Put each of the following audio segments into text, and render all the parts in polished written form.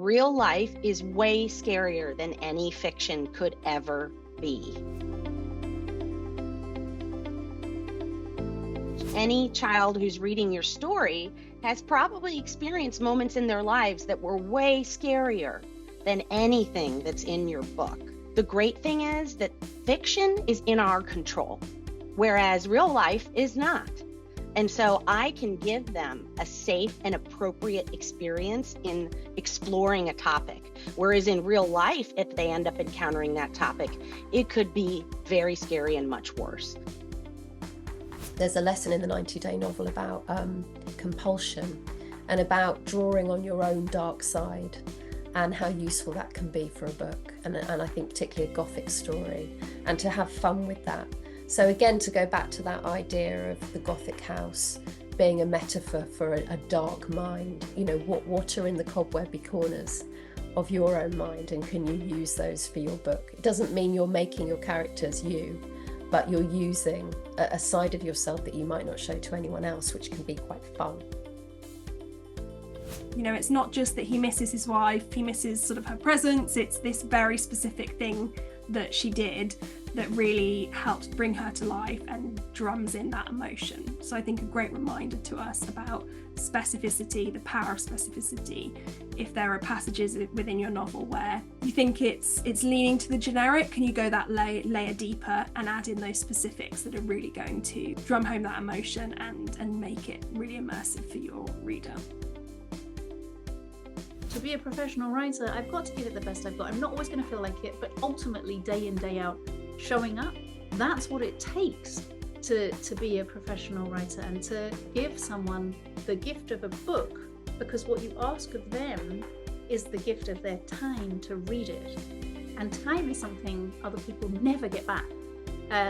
real life is way scarier than any fiction could ever be. Any child who's reading your story has probably experienced moments in their lives that were way scarier than anything that's in your book. The great thing is that fiction is in our control, whereas real life is not. And so I can give them a safe and appropriate experience in exploring a topic. Whereas in real life, if they end up encountering that topic, it could be very scary and much worse. There's a lesson in the 90-Day Novel about compulsion and about drawing on your own dark side and how useful that can be for a book, and I think particularly a Gothic story, and to have fun with that. So again, to go back to that idea of the Gothic house being a metaphor for a dark mind, you know, what are in the cobwebby corners of your own mind, and can you use those for your book? It doesn't mean you're making your characters you, but you're using a side of yourself that you might not show to anyone else, which can be quite fun. You know, it's not just that he misses his wife, he misses sort of her presence, it's this very specific thing that she did that really helps bring her to life and drums in that emotion. So I think a great reminder to us about specificity, the power of specificity. If there are passages within your novel where you think it's leaning to the generic, can you go that layer deeper and add in those specifics that are really going to drum home that emotion and make it really immersive for your reader? To be a professional writer, I've got to give it the best I've got. I'm not always going to feel like it, but ultimately, day in, day out, showing up, that's what it takes to be a professional writer, and to give someone the gift of a book, because what you ask of them is the gift of their time to read it. And time is something other people never get back.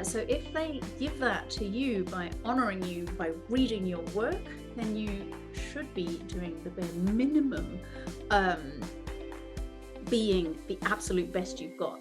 So if they give that to you by honouring you, by reading your work, then you should be doing the bare minimum, being the absolute best you've got.